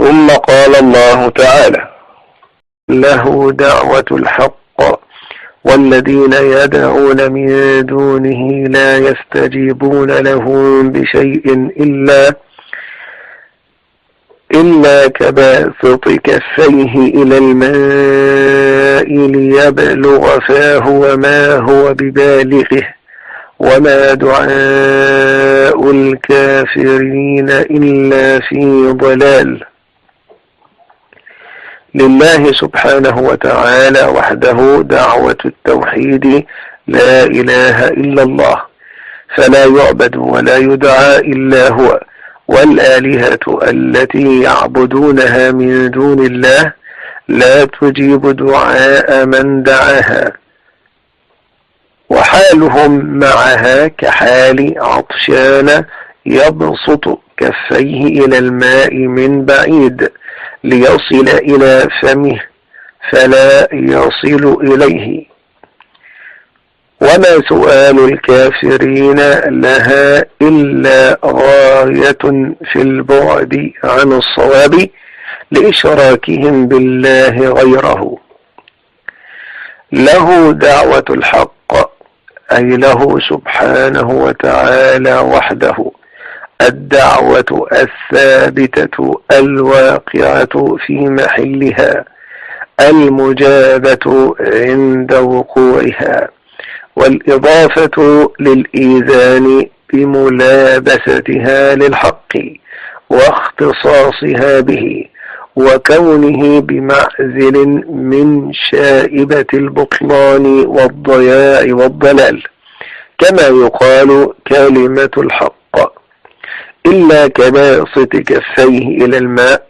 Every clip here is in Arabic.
ثم قال الله تعالى: له دعوة الحق والذين يدعون من دونه لا يستجيبون لهم بشيء إلا كباسط كفيه إلى الماء ليبلغ فاه وما هو ببالغه وما دعاء الكافرين إلا في ضلال. لله سبحانه وتعالى وحده دعوة التوحيد، لا إله إلا الله، فلا يعبد ولا يدعى إلا هو، والآلهة التي يعبدونها من دون الله لا تجيب دعاء من دعاها، وحالهم معها كحال عطشان يبسط كفيه إلى الماء من بعيد ليصل إلى فمه فلا يصل إليه. وما سؤال الكافرين لها إلا غاية في البعد عن الصواب لإشراكهم بالله غيره. له دعوة الحق، أي له سبحانه وتعالى وحده الدعوة الثابتة الواقعة في محلها المجابة عند وقوعها، والإضافة للإيذان بملابستها للحق واختصاصها به، وكونه بمعزل من شائبة البطلان والضياع والضلال، كما يقال كلمة الحق. إلا كباسط كفيه إلى الماء،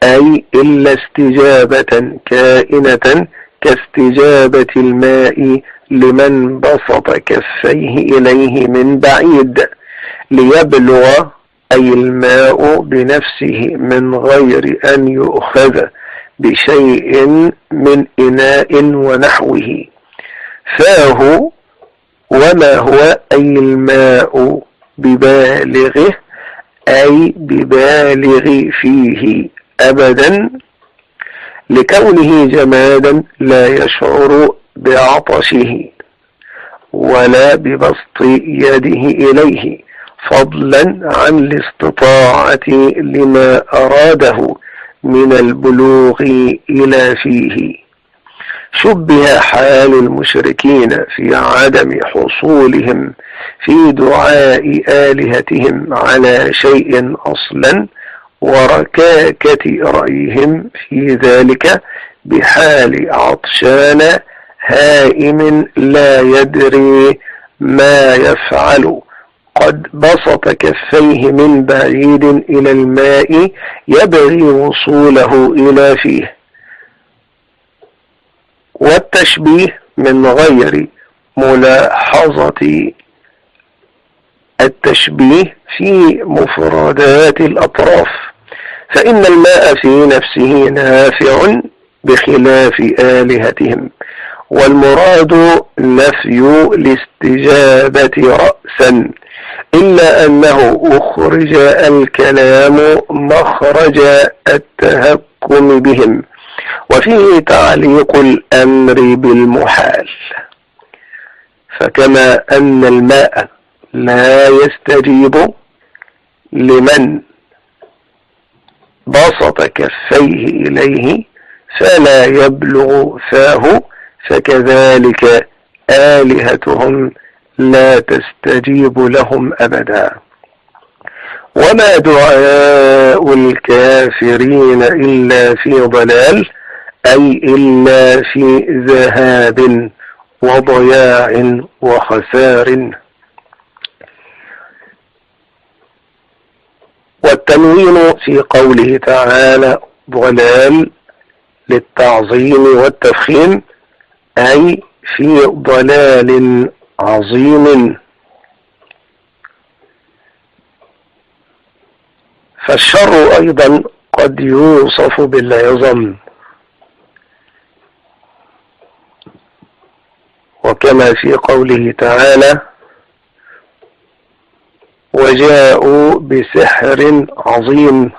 أي إلا استجابة كائنة كاستجابة الماء لمن بسط كفيه إليه من بعيد ليبلغ، أي الماء بنفسه من غير أن يؤخذ بشيء من إناء ونحوه. فاه وما هو، أي الماء ببالغه، أي ببالغ فيه أبدا، لكونه جمادا لا يشعر بعطشه ولا ببسط يده إليه، فضلا عن الاستطاعة لما أراده من البلوغ إلى فيه. شبه حال المشركين في عدم حصولهم في دعاء آلهتهم على شيء أصلا، وركاكة رأيهم في ذلك بحال عطشان هائم لا يدري ما يفعل، قد بسط كفيه من بعيد إلى الماء يبغي وصوله إلى فيه. والتشبيه من غير ملاحظة التشبيه في مفردات الأطراف، فإن الماء في نفسه نافع بخلاف آلهتهم، والمراد نفي الاستجابة رأسا، إلا أنه أخرج الكلام مخرج التهكم بهم، وفيه تعليق الأمر بالمحال. فكما أن الماء لا يستجيب لمن بسط كفيه إليه فلا يبلغ فاه، فكذلك آلهتهم لا تستجيب لهم أبدا. وما دعاء الكافرين إلا في ضلال، أي إلا في ذهاب وضياع وخسار. والتنوين في قوله تعالى ضلال للتعظيم والتفخيم، أي في ضلال عظيم. فالشر أيضا قد يوصف بالعظم، وكما في قوله تعالى وجاءوا بسحر عظيم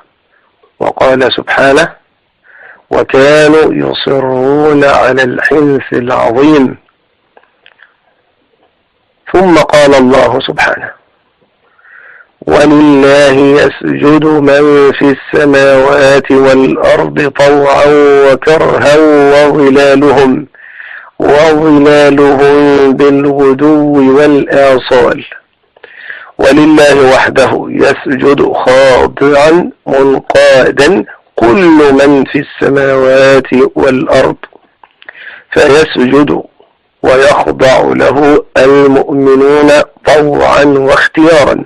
وقال سبحانه: وكانوا يصرون على الحنث العظيم. ثم قال الله سبحانه: ولله يسجد من في السماوات والأرض طوعا وكرها وظلالهم بالغدو والآصال. ولله وحده يسجد خاضعا منقادا كل من في السماوات والأرض، فيسجد ويخضع له المؤمنون طوعا واختيارا،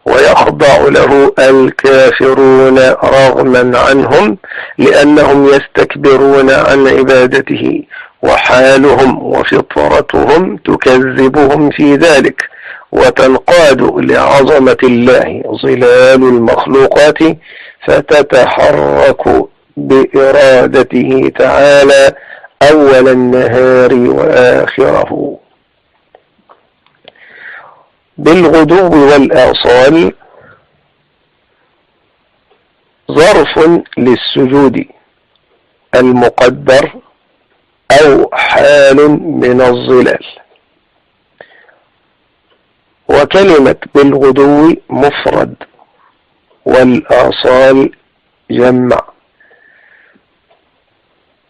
ويخضع له الكافرون رغما عنهم، لأنهم يستكبرون عن عبادته، وحالهم وفطرتهم تكذبهم في ذلك، وتنقاد لعظمة الله ظلال المخلوقات، فتتحرك بإرادته تعالى أول النهار وآخره. بالغدو والآصال ظرف للسجود المقدر أو حال من الظلال. وكلمة بالغدو مفرد والآصال جمع،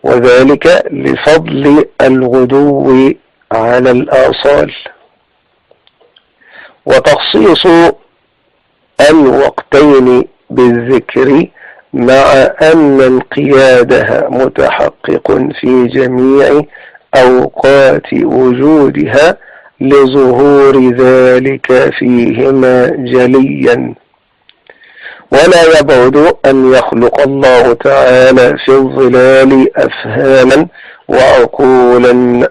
وذلك لفضل الغدو على الآصال. وتخصيص الوقتين بالذكر مع أن انقيادها متحقق في جميع أوقات وجودها لظهور ذلك فيهما جليا. ولا يبعد أن يخلق الله تعالى في الظلال أفهاما وعقولا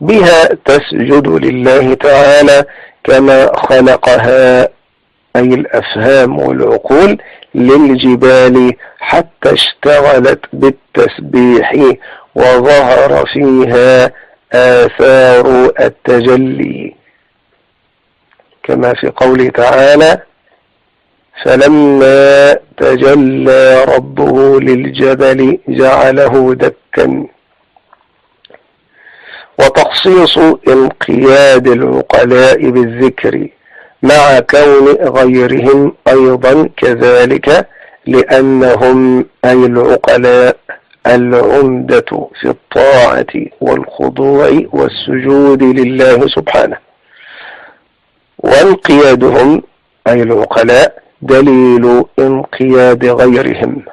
بها تسجد لله تعالى كما خلقها، أي الأفهام والعقول، للجبال حتى اشتغلت بالتسبيح وظهر فيها آثار التجلي، كما في قوله تعالى: فلما تجلى ربه للجبل جعله دكا. وتخصيص انقياد العقلاء بالذكر مع كون غيرهم أيضا كذلك، لأنهم أي العقلاء العمدة في الطاعة والخضوع والسجود لله سبحانه. وانقيادهم أي العقلاء دليل انقياد غيرهم،